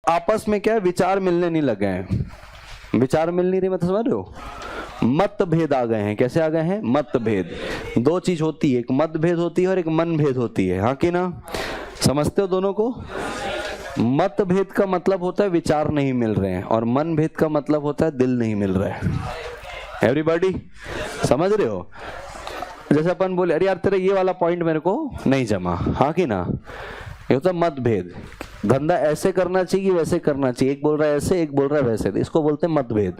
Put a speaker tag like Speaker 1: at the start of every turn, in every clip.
Speaker 1: आपस में क्या है, विचार मिलने नहीं लगे हैं। विचार मिल नहीं रही, मतलब समझ रहे हो, मतभेद आ गए हैं। कैसे आ गए हैं? मतभेद। दो चीज होती है, एक मतभेद होती है और एक मनभेद होती है, हाँ कि ना? समझते हो दोनों को? मतभेद का मतलब होता है विचार नहीं मिल रहे हैं, और मनभेद का मतलब होता है दिल नहीं मिल रहा है। एवरीबॉडी समझ रहे हो? जैसे अपन बोले, अरे यार तेरा ये वाला पॉइंट मेरे को नहीं जमा, हाँ कि ना? ये होता है मतभेद। धंधा ऐसे करना चाहिए, वैसे करना चाहिए, एक बोल रहा है ऐसे, एक बोल रहा है वैसे, तो इसको बोलते हैं मतभेद।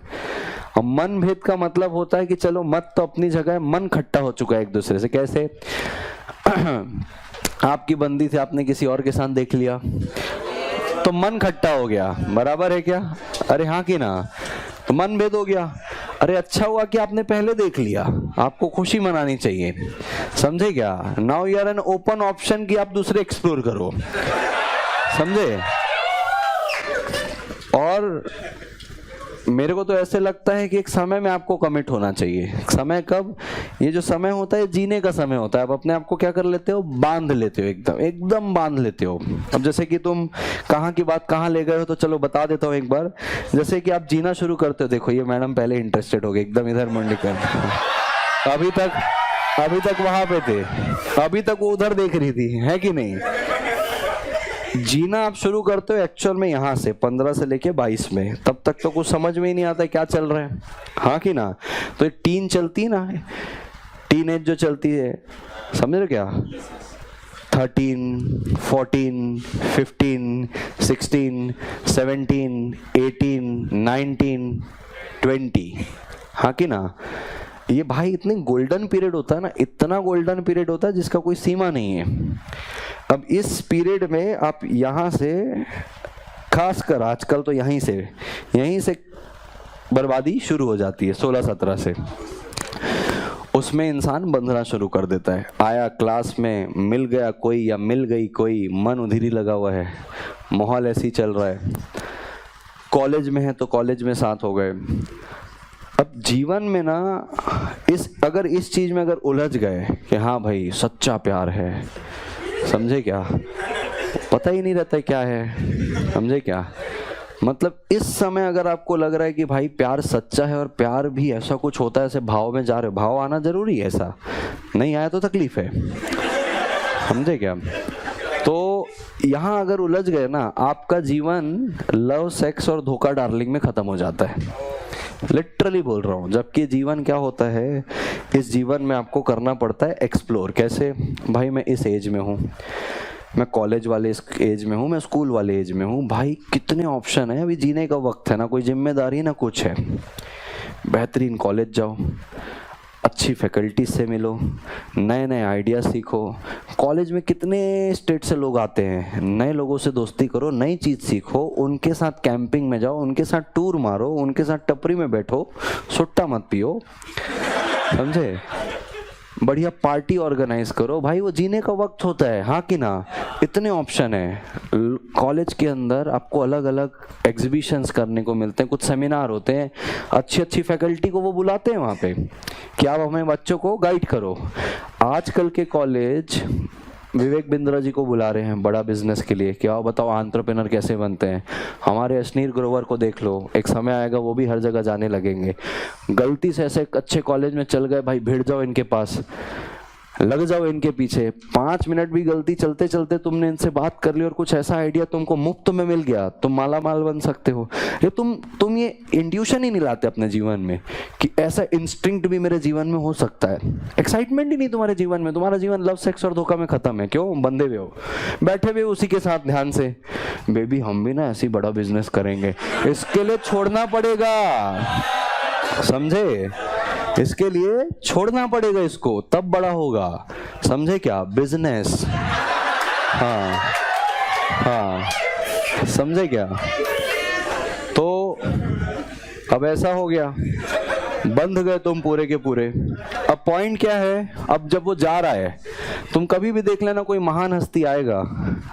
Speaker 1: और मनभेद का मतलब होता है कि चलो मत तो अपनी जगह है, मन खट्टा हो चुका है एक दूसरे से। कैसे? आपकी बंदी थी, आपने किसी और के साथ देख लिया तो मन खट्टा हो गया, बराबर है क्या? अरे हाँ कि ना? तो मन भेद हो गया। अरे अच्छा हुआ कि आपने पहले देख लिया, आपको खुशी मनानी चाहिए, समझे क्या? Now you are an open option कि आप दूसरे एक्सप्लोर करो, समझे? और मेरे को तो ऐसे लगता है कि एक समय में आपको कमिट होना चाहिए। समय कब? ये जो समय होता है जीने का समय होता है। आप अपने आप को क्या कर लेते हो? बांध लेते हो, एकदम एकदम बांध लेते हो। अब जैसे कि तुम कहाँ की बात कहाँ ले गए हो, तो चलो बता देता हूँ एक बार। जैसे कि आप जीना शुरू करते हो, देखो ये मैडम पहले इंटरेस्टेड हो गई, एकदम इधर मुंडी कर। अभी तक वहां पे थे, अभी तक वो उधर देख रही थी, है कि नहीं? जीना आप शुरू करते हो एक्चुअल में यहाँ से 15 से लेके 22 में, तब तक तो कुछ समझ में ही नहीं आता क्या चल रहा है, हाँ कि ना? तो एक टीन चलती है ना, टीन एज जो चलती है, समझ रहे क्या? 13, 14, 15, 16, 17, 18, 19, 20, हाँ कि ना? ये भाई इतने गोल्डन पीरियड होता है ना, इतना गोल्डन पीरियड होता है जिसका कोई सीमा नहीं है। अब इस पीरियड में आप यहाँ से, खासकर आजकल तो यहीं से बर्बादी शुरू हो जाती है 16-17 से। उसमें इंसान बंधना शुरू कर देता है। आया क्लास में, मिल गया कोई या मिल गई कोई, मन उधर ही लगा हुआ है, माहौल ऐसे ही चल रहा है। कॉलेज में है तो कॉलेज में साथ हो गए। अब जीवन में ना अगर इस चीज में अगर उलझ गए कि हाँ भाई सच्चा प्यार है, समझे क्या? पता ही नहीं रहता क्या है, समझे क्या? मतलब इस समय अगर आपको लग रहा है कि भाई प्यार सच्चा है, और प्यार भी ऐसा कुछ होता है, ऐसे भाव में जा रहे हो, भाव आना जरूरी है, ऐसा नहीं आया तो तकलीफ है, समझे क्या? तो यहाँ अगर उलझ गए ना, आपका जीवन लव, सेक्स और धोखा डार्लिंग में खत्म हो जाता है। लिटरली बोल रहा हूँ। जबकि जीवन क्या होता है, इस जीवन में आपको करना पड़ता है एक्सप्लोर। कैसे? भाई मैं इस एज में हूँ, मैं कॉलेज वाले इस एज में हूँ, मैं स्कूल वाले एज में हूँ, भाई कितने ऑप्शन है, अभी जीने का वक्त है, ना कोई जिम्मेदारी ना कुछ है। बेहतरीन कॉलेज जाओ, अच्छी फैकल्टी से मिलो, नए नए आइडिया सीखो। कॉलेज में कितने स्टेट से लोग आते हैं, नए लोगों से दोस्ती करो, नई चीज़ सीखो, उनके साथ कैंपिंग में जाओ, उनके साथ टूर मारो, उनके साथ टपरी में बैठो, सुट्टा मत पियो, समझे? बढ़िया पार्टी ऑर्गेनाइज करो। भाई वो जीने का वक्त होता है, हाँ कि ना? इतने ऑप्शन है कॉलेज के अंदर, आपको अलग अलग एग्जीबिशंस करने को मिलते हैं, कुछ सेमिनार होते हैं, अच्छी अच्छी फैकल्टी को वो बुलाते हैं वहाँ पे कि आप हमें बच्चों को गाइड करो। आजकल के कॉलेज विवेक बिंद्रा जी को बुला रहे हैं बड़ा बिजनेस के लिए, क्या बताओ एंटरप्रेन्योर कैसे बनते हैं। हमारे अश्नीर ग्रोवर को देख लो, एक समय आएगा वो भी हर जगह जाने लगेंगे। गलती से ऐसे अच्छे कॉलेज में चल गए, भाई भिड़ जाओ इनके पास, लग जाओ इनके पीछे। 5 मिनट भी गलती चलते चलते तुमने इनसे बात कर ली और कुछ ऐसा आइडिया तुमको मुफ्त में मिल गया, तुम माला माल बन सकते हो। ये तुम ये इंट्यूशन ही नहीं लाते अपने जीवन में कि ऐसा इंस्टिंक्ट भी मेरे जीवन में हो सकता है। एक्साइटमेंट ही नहीं तुम्हारे जीवन में, तुम्हारा जीवन लव, सेक्स और धोखा में खत्म है। क्यों? बंधे हुए हो, बैठे हुए उसी के साथ ध्यान से, बेबी हम भी ना ऐसी बड़ा बिजनेस करेंगे, इसके लिए छोड़ना पड़ेगा, समझे? इसके लिए छोड़ना पड़ेगा इसको, तब बड़ा होगा, समझे क्या? बिजनेस, हाँ हाँ, समझे क्या? तो अब ऐसा हो गया, बंध गए तुम पूरे के पूरे। अब पॉइंट क्या है, अब जब वो जा रहा है, तुम कभी भी देख लेना कोई महान हस्ती आएगा,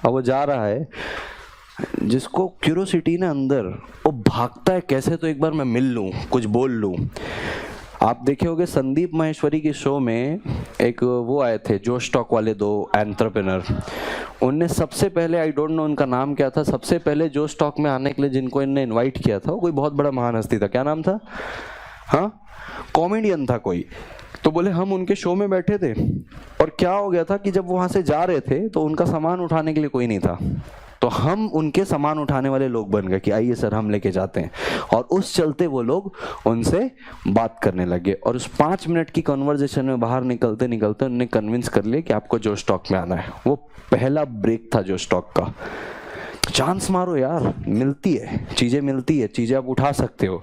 Speaker 1: अब वो जा रहा है, जिसको क्यूरोसिटी ना अंदर, वो भागता है कैसे तो एक बार मैं मिल लूं, कुछ बोल लूं। आप देखे होंगे संदीप माहेश्वरी के शो में एक वो आए थे जो स्टॉक वाले 2 एंटरप्रेन्योर, उनने सबसे पहले, आई डोंट नो उनका नाम क्या था, सबसे पहले जो स्टॉक में आने के लिए जिनको इनने इनवाइट किया था वो कोई बहुत बड़ा महान हस्ती था। क्या नाम था? हाँ, कॉमेडियन था कोई। तो बोले हम उनके शो में बैठे थे और क्या हो गया था कि जब वहां से जा रहे थे तो उनका सामान उठाने के लिए कोई नहीं था, तो हम उनके सामान उठाने वाले लोग बन गए कि आइए सर हम लेके जाते हैं। और उस चलते वो लोग उनसे बात करने लगे और उस 5 मिनट की कन्वर्जेशन में बाहर निकलते निकलते उन्होंने कन्विंस कर लिया कि आपको जो स्टॉक में आना है। वो पहला ब्रेक था जो स्टॉक का। चांस मारो यार, मिलती है चीजें, मिलती है चीजें, आप उठा सकते हो।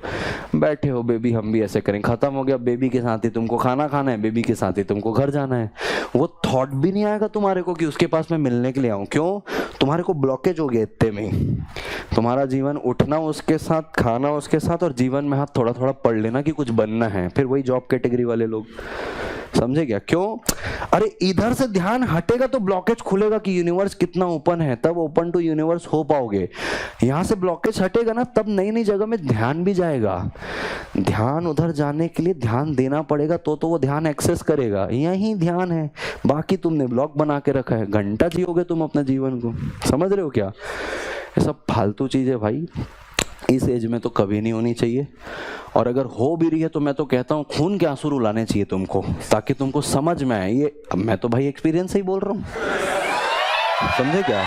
Speaker 1: बैठे हो बेबी हम भी ऐसे करें, खत्म हो गया, बेबी के साथ ही तुमको खाना खाना है, बेबी के साथ ही तुमको घर जाना है। वो थॉट भी नहीं आएगा तुम्हारे को कि उसके पास मैं मिलने के लिए आऊं। क्यों? तुम्हारे को ब्लॉकेज हो गया इतने में। तुम्हारा जीवन उठना उसके साथ, खाना उसके साथ, और जीवन में हाथ थोड़ा थोड़ा पढ़ लेना कि कुछ बनना है। फिर वही जॉब कैटेगरी वाले लोग, समझे क्या? क्यों? अरे इधर से ध्यान हटेगा तो ब्लॉकेज खुलेगा कि यूनिवर्स कितना ओपन है, तब ओपन टू यूनिवर्स हो पाओगे। यहां से ब्लॉकेज हटेगा ना, तब नई नई जगह में ध्यान भी जाएगा। ध्यान उधर जाने के लिए ध्यान देना पड़ेगा तो वो ध्यान एक्सेस करेगा। यही ध्यान है, बाकी तुमने ब्लॉक बना के रखा है। घंटा जियोगे तुम अपने जीवन को, समझ रहे हो क्या? ये सब फालतू चीजें भाई इस एज में तो कभी नहीं होनी चाहिए। और अगर हो भी रही है तो मैं तो कहता हूँ खून के आंसू रुलाने चाहिए तुमको, ताकि तुमको समझ में आए। ये मैं तो भाई एक्सपीरियंस से ही बोल रहा हूँ, समझे क्या?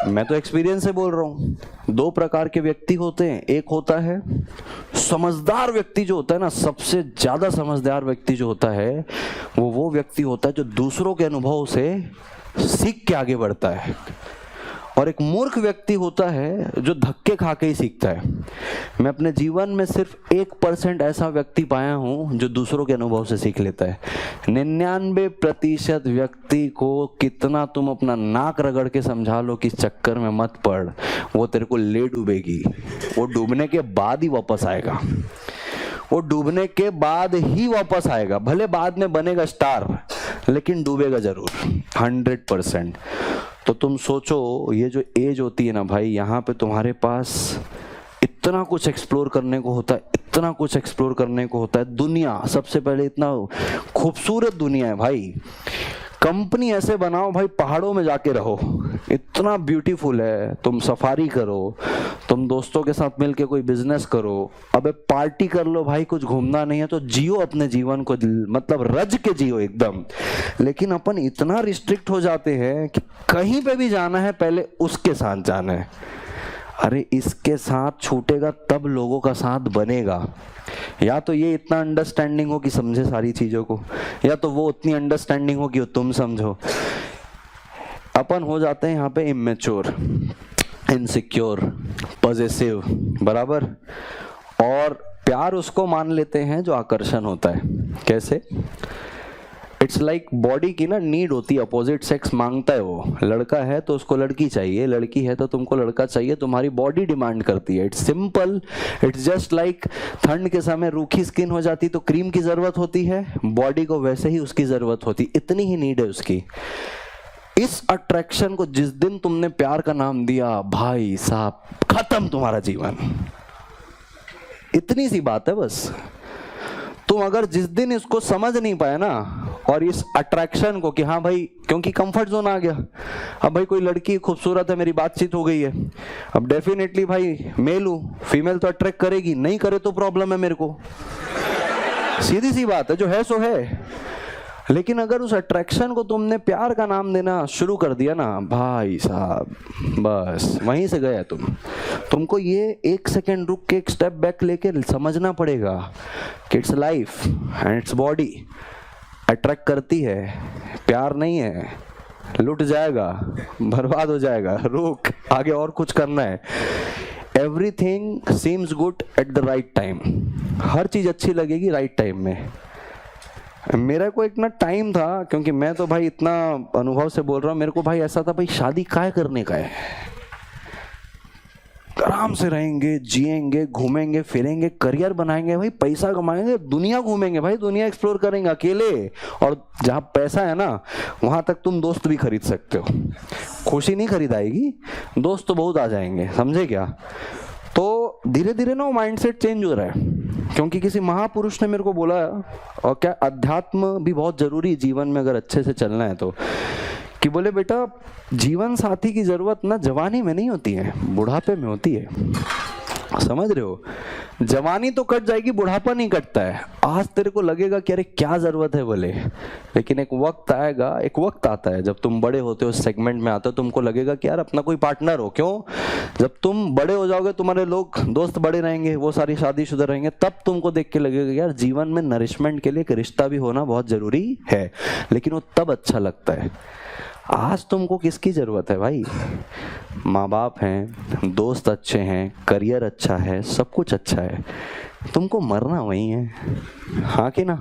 Speaker 1: मैं तो एक्सपीरियंस से बोल रहा हूँ। 2 प्रकार के व्यक्ति होते हैं। एक होता है समझदार व्यक्ति, जो होता है ना, सबसे ज्यादा समझदार व्यक्ति जो होता है वो व्यक्ति होता है जो दूसरों के अनुभव से सीख के आगे बढ़ता है। और एक मूर्ख व्यक्ति होता है जो धक्के खा के ही सीखता है। मैं अपने जीवन में सिर्फ 1% ऐसा व्यक्ति पाया हूं जो दूसरों के अनुभव से सीख लेता है। 99% व्यक्ति को कितना तुम अपना नाक रगड़ के समझा लो कि इस चक्कर में मत पड़, वो तेरे को ले डूबेगी। वो डूबने के बाद ही वापस आएगा, वो डूबने के बाद ही वापस आएगा। भले बाद में बनेगा स्टार, लेकिन डूबेगा जरूर 100%। तो तुम सोचो, ये जो एज होती है ना भाई, यहाँ पे तुम्हारे पास इतना कुछ एक्सप्लोर करने को होता है, इतना कुछ एक्सप्लोर करने को होता है। दुनिया सबसे पहले इतना खूबसूरत दुनिया है भाई। कंपनी ऐसे बनाओ भाई, पहाड़ों में जाके रहो, इतना ब्यूटीफुल है। तुम सफारी करो, तुम दोस्तों के साथ मिलके कोई बिजनेस करो, अबे पार्टी कर लो भाई। कुछ घूमना नहीं है तो जियो अपने जीवन को, मतलब रज के जियो एकदम। लेकिन अपन इतना रिस्ट्रिक्ट हो जाते हैं कि कहीं पे भी जाना है पहले उसके साथ जाना है। अरे इसके साथ छूटेगा तब लोगों का साथ बनेगा। या तो ये इतना अंडरस्टैंडिंग हो कि समझे सारी चीजों को, या तो वो उतनी अंडरस्टैंडिंग हो कि तुम समझो। अपन हो जाते हैं यहाँ पे इमेच्योर, इनसिक्योर, पॉजेसिव, बराबर। और प्यार उसको मान लेते हैं जो आकर्षण होता है। कैसे? इट्स लाइक बॉडी की ना नीड होती है, अपोजिट सेक्स मांगता है। वो लड़का है तो उसको लड़की चाहिए, लड़की है तो तुमको लड़का चाहिए, तुम्हारी बॉडी डिमांड करती है। It's simple, it's just like ठंड के समय रूखी स्किन हो जाती तो क्रीम की जरूरत होती है, बॉडी को वैसे ही उसकी जरूरत होती, इतनी ही नीड है उसकी। इस अट्रैक्शन को जिस दिन तुमने प्यार का नाम दिया, भाई साहब खत्म तुम्हारा जीवन। इतनी सी बात है बस। तुम अगर जिस दिन इसको समझ नहीं पाए ना, और इस अट्रैक्शन को कि हाँ भाई, क्योंकि कंफर्ट जोन आ गया, अब भाई कोई लड़की खूबसूरत है, मेरी बातचीत हो गई है, अब डेफिनेटली भाई मेल हूं, फीमेल तो अट्रैक्ट करेगी, नहीं करे तो प्रॉब्लम है मेरे को। सीधी सी बात है, जो है सो है। लेकिन अगर उस अट्रैक्शन को तुमने प्यार का नाम देना शुरू कर दिया ना, भाई साहब बस वहीं से गए तुम। तुमको ये 1 सेकेंड रुक के एक स्टेप बैक लेके समझना पड़ेगा कि it's life and its body attract करती है, प्यार नहीं है। लुट जाएगा, बर्बाद हो जाएगा, रुक, आगे और कुछ करना है। Everything seems good at the right time. हर चीज अच्छी लगेगी राइट टाइम में। मेरा को एक ना टाइम था, क्योंकि मैं तो भाई इतना अनुभव से बोल रहा हूँ, मेरे को भाई ऐसा था, भाई शादी काय करने का है, आराम से रहेंगे, जिएंगे, घूमेंगे फिरेंगे, करियर बनाएंगे भाई, पैसा कमाएंगे, दुनिया घूमेंगे भाई, दुनिया एक्सप्लोर करेंगे अकेले। और जहाँ पैसा है ना, वहां तक तुम दोस्त भी खरीद सकते हो। खुशी नहीं खरीद आएगी, दोस्त तो बहुत आ जाएंगे, समझे क्या? तो धीरे धीरे ना वो माइंडसेट चेंज हो रहा है। क्योंकि किसी महापुरुष ने मेरे को बोला, और क्या अध्यात्म भी बहुत जरूरी है जीवन में अगर अच्छे से चलना है तो, कि बोले बेटा जीवन साथी की जरूरत ना जवानी में नहीं होती है, बुढ़ापे में होती है। समझ रहे हो? जवानी तो कट जाएगी, बुढ़ापा नहीं कटता है। आज तेरे को लगेगा कि अरे क्या जरूरत है बोले, लेकिन एक वक्त आएगा, एक वक्त आता है जब तुम बड़े होते हो, सेगमेंट में आते हो, तुमको लगेगा कि यार अपना कोई पार्टनर हो। क्यों? जब तुम बड़े हो जाओगे, तुम्हारे लोग दोस्त बड़े रहेंगे, वो सारी शादीशुदा रहेंगे, तब तुमको देख के लगेगा यार जीवन में नरिशमेंट के लिए एक रिश्ता भी होना बहुत जरूरी है। लेकिन वो तब अच्छा लगता है। आज तुमको किसकी जरूरत है भाई? माँ बाप हैं, दोस्त अच्छे हैं, करियर अच्छा है, सब कुछ अच्छा है, तुमको मरना वही है, हाँ कि ना?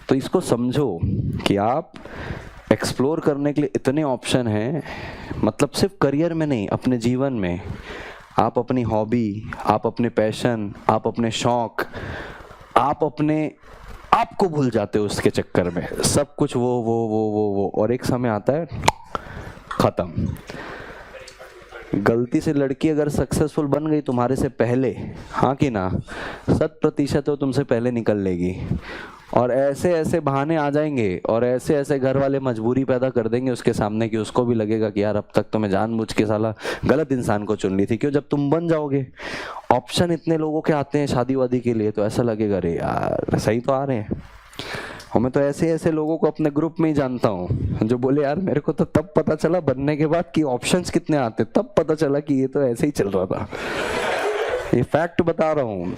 Speaker 1: तो इसको समझो कि आप एक्सप्लोर करने के लिए इतने ऑप्शन हैं, मतलब सिर्फ करियर में नहीं, अपने जीवन में आप अपनी हॉबी, आप अपने पैशन, आप अपने शौक, आप अपने आपको भूल जाते हो उसके चक्कर में, सब कुछ वो और एक समय आता है खत्म। गलती से लड़की अगर सक्सेसफुल बन गई तुम्हारे से पहले, हाँ कि ना, 100% वो तुमसे पहले निकल लेगी। और ऐसे ऐसे बहाने आ जाएंगे और ऐसे ऐसे घर वाले मजबूरी पैदा कर देंगे उसके सामने कि उसको भी लगेगा कि यार अब तक तो मैं जानबूझ के साला गलत इंसान को चुन ली थी। क्यों? जब तुम बन जाओगे, ऑप्शन इतने लोगों के आते हैं शादी वादी के लिए, तो ऐसा लगेगा अरे यार सही तो आ रहे हैं। और मैं तो ऐसे ऐसे लोगों को अपने ग्रुप में ही जानता हूँ जो बोले यार मेरे को तो तब पता चला बनने के बाद कि ऑप्शंस कितने आते, तब पता चला कि ये तो ऐसे ही चल रहा था। ये फैक्ट बता रहा हूँ।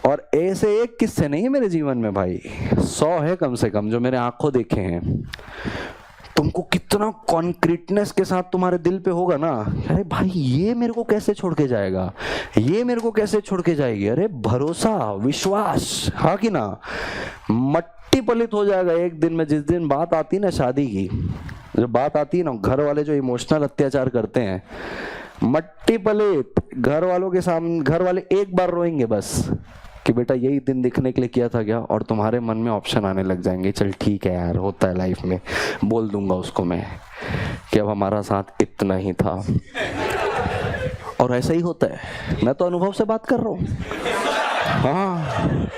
Speaker 1: और ऐसे एक किस्से नहीं है मेरे जीवन में भाई, 100 है कम से कम जो मेरे आंखों देखे हैं। तुमको कितना कॉन्क्रीटनेस के साथ तुम्हारे दिल पे होगा ना, अरे भाई ये मेरे को कैसे छोड़ के जाएगा, ये मेरे को कैसे छोड़ के जाएगी, अरे भरोसा, विश्वास, हाँ कि ना, मट्टी पलित हो जाएगा एक दिन में। जिस दिन बात आती है ना शादी की, जब बात आती है ना, घर वाले जो इमोशनल अत्याचार करते हैं, मट्टी पलित, घर वालों के सामने घर वाले एक बार रोएंगे बस कि बेटा यही दिन दिखने के लिए किया था क्या, और तुम्हारे मन में ऑप्शन आने लग जाएंगे, चल ठीक है यार होता है लाइफ में, बोल दूंगा उसको मैं कि अब हमारा साथ इतना ही था। और ऐसा ही होता है, मैं तो अनुभव से बात कर रहा हूँ। हाँ,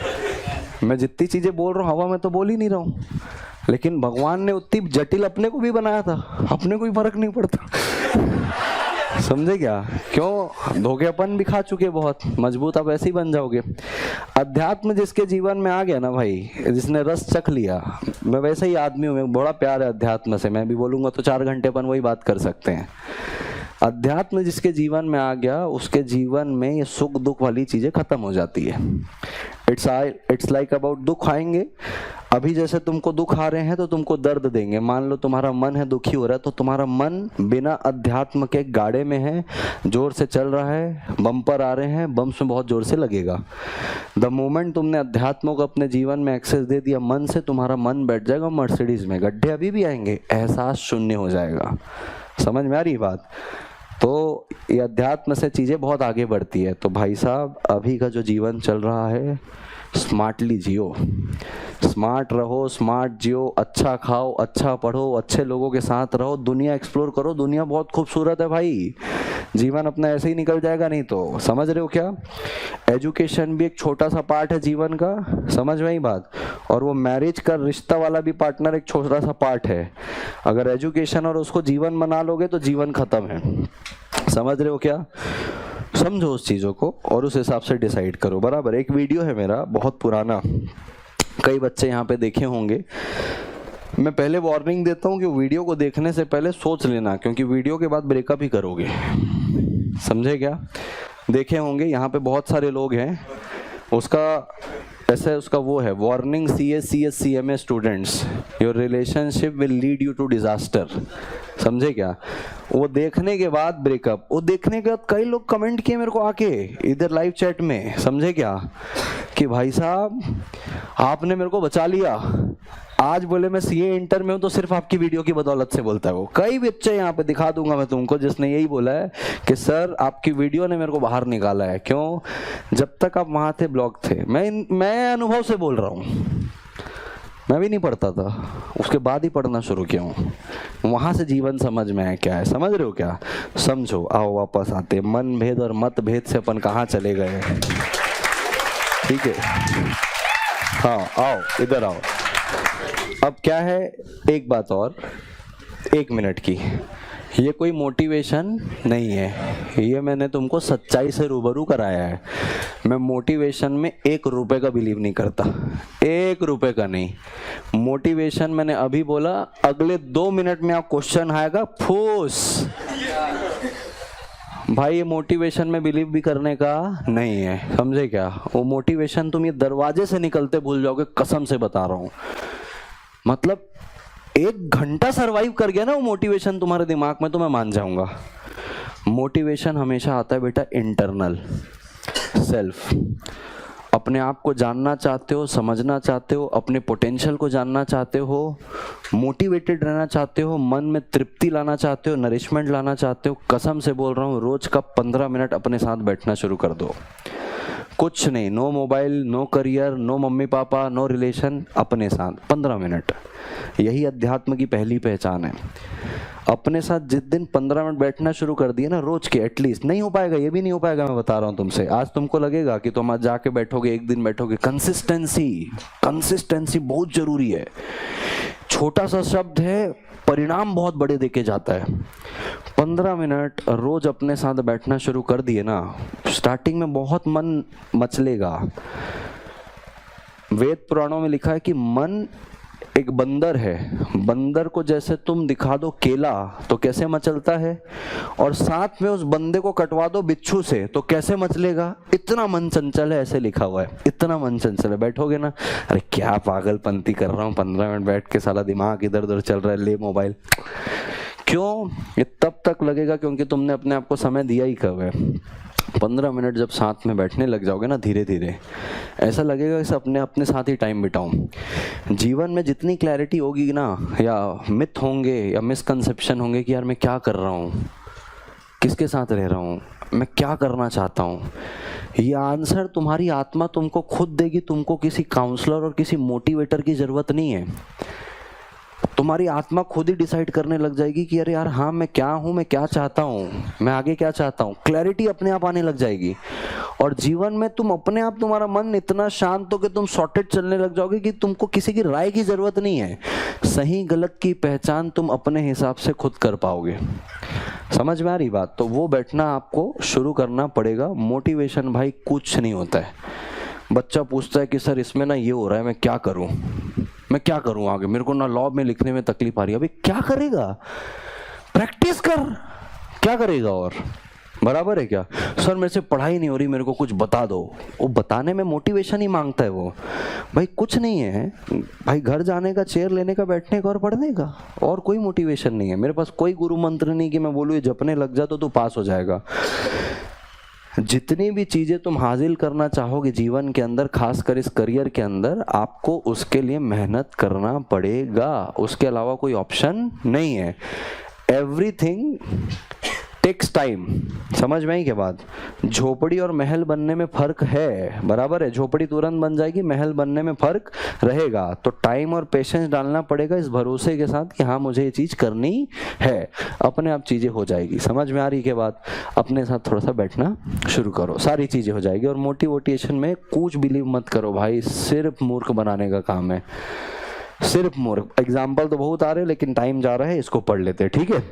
Speaker 1: मैं जितनी चीजें बोल रहा हूँ हवा में तो बोल ही नहीं रहा हूँ, लेकिन भगवान ने उतनी जटिल अपने को भी बनाया था, अपने को भी फर्क नहीं पड़ता। समझे क्या? क्यों? धोखेपन भी खा चुके बहुत, मजबूत आप ऐसे ही बन जाओगे। अध्यात्म जिसके जीवन में आ गया ना भाई, जिसने रस चख लिया, मैं वैसे ही आदमी हूँ, बड़ा प्यार है अध्यात्म से, मैं भी बोलूंगा तो 4 घंटे अपन वही बात कर सकते हैं। अध्यात्म जिसके जीवन में आ गया, उसके जीवन में ये सुख दुख वाली चीजें खत्म हो जाती है। इट्स लाइक अबाउट दुख आएंगे, अभी जैसे तुमको दुख आ रहे हैं तो तुमको दर्द देंगे। मान लो तुम्हारा मन है दुखी हो रहा है, तो तुम्हारा मन बिना अध्यात्म के गाड़े में है, जोर से चल रहा है, बम्पर आ रहे हैं, बम्स में बहुत जोर से लगेगा। द मोमेंट तुमने अध्यात्म को अपने जीवन में एक्सेस दे दिया मन से, तुम्हारा मन बैठ जाएगा मर्सिडीज में, गड्ढे अभी भी आएंगे, एहसास शून्य हो जाएगा। समझ में आ रही बात? तो ये अध्यात्म से चीजें बहुत आगे बढ़ती है। तो भाई साहब, अभी का जो जीवन चल रहा है, स्मार्टली जियो, स्मार्ट रहो, स्मार्ट जियो, अच्छा खाओ, अच्छा पढ़ो, अच्छे लोगों के साथ रहो, दुनिया एक्सप्लोर करो। दुनिया बहुत खूबसूरत है भाई, जीवन अपना ऐसे ही निकल जाएगा नहीं तो। समझ रहे हो क्या? एजुकेशन भी एक छोटा सा पार्ट है जीवन का, समझ में ही बात। और वो मैरिज का रिश्ता वाला भी पार्टनर एक छोटा सा पार्ट है। अगर एजुकेशन और उसको जीवन बना लोगे तो जीवन खत्म है। समझ रहे हो क्या? समझो उस चीज़ों को और उस हिसाब से डिसाइड करो। बराबर? एक वीडियो है मेरा बहुत पुराना, कई बच्चे यहाँ पे देखे होंगे। मैं पहले वार्निंग देता हूँ कि वीडियो को देखने से पहले सोच लेना, क्योंकि वीडियो के बाद ब्रेकअप ही करोगे। समझे क्या? देखे होंगे, यहाँ पे बहुत सारे लोग हैं। उसका ऐसे उसका वो है, warning CS CMA students, your relationship will lead you to disaster. समझे क्या? वो देखने के बाद ब्रेकअप, वो देखने के बाद कई लोग कमेंट किए मेरे को आके इधर लाइव चैट में, समझे क्या, कि भाई साहब आपने मेरे को बचा लिया। आज बोले मैं CA इंटर में हूँ तो सिर्फ आपकी वीडियो की बदौलत से, बोलता है वो। कई बच्चे यहाँ पे दिखा दूंगा मैं तुमको जिसने यही बोला है कि सर आपकी वीडियो ने मेरे को बाहर निकाला है। क्यों? जब तक आप वहाँ थे, ब्लॉग थे। मैं अनुभव से बोल रहा हूँ, मैं भी नहीं पढ़ता था, उसके बाद ही पढ़ना शुरू किया हूँ। वहाँ से जीवन समझ में आया क्या है। समझ रहे हो क्या? समझो। आओ वापस आते, मन भेद और मत भेद से अपन कहाँ चले गए। ठीक है, हाँ आओ इधर आओ। अब क्या है, एक बात और, 1 मिनट की, ये कोई मोटिवेशन नहीं है, ये मैंने तुमको सच्चाई से रूबरू कराया है। मैं मोटिवेशन में 1 रुपए का बिलीव नहीं करता, 1 रुपए का नहीं। मोटिवेशन मैंने अभी बोला, अगले 2 मिनट में आप क्वेश्चन आएगा फूस। भाई ये मोटिवेशन में बिलीव भी करने का नहीं है, समझे क्या? वो मोटिवेशन तुम ये दरवाजे से निकलते भूल जाओगे, कसम से बता रहा हूं। मतलब 1 घंटा सरवाइव कर गया ना वो मोटिवेशन तुम्हारे दिमाग में, तो मैं मान जाऊंगा। मोटिवेशन हमेशा आता है बेटा इंटरनल, सेल्फ। अपने आप को जानना चाहते हो, समझना चाहते हो, अपने पोटेंशियल को जानना चाहते हो, मोटिवेटेड रहना चाहते हो, मन में तृप्ति लाना चाहते हो, नरिशमेंट लाना चाहते हो, कसम से बोल रहा हूँ, रोज का 15 मिनट अपने साथ बैठना शुरू कर दो। कुछ नहीं, no mobile, no career, no mummy papa, no relation, अपने साथ 15 मिनट। यही अध्यात्म की पहली पहचान है। अपने साथ जिस दिन 15 मिनट बैठना शुरू कर दिए ना रोज के, एटलीस्ट, नहीं हो पाएगा, ये भी नहीं हो पाएगा, मैं बता रहा हूँ तुमसे। आज तुमको लगेगा कि तुम आज जाके बैठोगे, 1 दिन बैठोगे। कंसिस्टेंसी बहुत जरूरी है। छोटा सा शब्द है, परिणाम बहुत बड़े देके जाता है। 15 मिनट रोज अपने साथ बैठना शुरू कर दिए ना, स्टार्टिंग में बहुत मन मचलेगा। वेद पुराणों में लिखा है कि मन एक बंदर है, बंदर को जैसे तुम दिखा दो केला तो कैसे मचलता है, और साथ में उस बंदे को कटवा दो बिच्छू से तो कैसे मचलेगा। इतना मन चंचल है, ऐसे लिखा हुआ है, इतना मन चंचल है। बैठोगे ना, अरे क्या पागलपंती कर रहा हूँ, 15 मिनट बैठ के साला दिमाग इधर उधर चल रहा है, ले मोबाइल। क्यों? ये तब तक लगेगा क्योंकि तुमने अपने आप को समय दिया ही कब है। 15 मिनट जब साथ में बैठने लग जाओगे ना, धीरे धीरे ऐसा लगेगा कि अपने साथ ही टाइम बिताऊं। जीवन में जितनी क्लैरिटी होगी ना, या मिथ होंगे या मिसकंसेप्शन होंगे कि यार मैं क्या कर रहा हूँ, किसके साथ रह रहा हूँ, मैं क्या करना चाहता हूँ, ये आंसर तुम्हारी आत्मा तुमको खुद देगी। तुमको किसी काउंसलर और किसी मोटिवेटर की जरूरत नहीं है। तुम्हारी आत्मा खुद ही डिसाइड करने लग जाएगी कि अरे यार हाँ, मैं क्या हूँ, मैं क्या चाहता हूँ, मैं आगे क्या चाहता हूँ। क्लैरिटी अपने आप आने लग जाएगी, और जीवन में तुम अपने आप, तुम्हारा मन इतना शांत हो कि तुम सॉर्टेड चलने लग जाओगे कि तुमको किसी की राय की जरूरत नहीं है। सही गलत की पहचान तुम अपने हिसाब से खुद कर पाओगे। समझ में आ रही बात? तो वो बैठना आपको शुरू करना पड़ेगा। मोटिवेशन भाई कुछ नहीं होता है। बच्चा पूछता है कि सर इसमें ना ये हो रहा है, मैं क्या करूं, मैं क्या करूं आगे, मेरे को ना लॉ में लिखने में तकलीफ आ रही है। अभी क्या करेगा? प्रैक्टिस कर, क्या करेगा? और बराबर है क्या? सर मेरे से पढ़ाई नहीं हो रही, मेरे को कुछ बता दो। वो बताने में मोटिवेशन ही मांगता है वो। भाई कुछ नहीं है भाई, घर जाने का, चेयर लेने का, बैठने का और पढ़ने का, और कोई मोटिवेशन नहीं है। मेरे पास कोई गुरु मंत्र नहीं कि मैं बोलूँ ये जपने लग जा तो तू पास हो जाएगा। जितनी भी चीजें तुम हासिल करना चाहोगे जीवन के अंदर, खासकर इस करियर के अंदर, आपको उसके लिए मेहनत करना पड़ेगा। उसके अलावा कोई ऑप्शन नहीं है। Everything takes time. समझ में आई क्या बात? झोपड़ी और महल बनने में फर्क है, बराबर है। झोपड़ी तुरंत बन जाएगी, महल बनने में फर्क रहेगा। तो टाइम और पेशेंस डालना पड़ेगा, इस भरोसे के साथ कि हाँ मुझे ये चीज करनी है। अपने आप चीजें हो जाएगी। समझ में आ रही के बात? अपने साथ थोड़ा सा बैठना शुरू करो, सारी चीजें हो जाएगी। और मोटिवेशन में कुछ बिलीव मत करो भाई, सिर्फ मूर्ख बनाने का काम है, सिर्फ मूर्ख। एग्जाम्पल तो बहुत आ रहे हैं लेकिन टाइम जा रहा है, इसको पढ़ लेते हैं, ठीक है?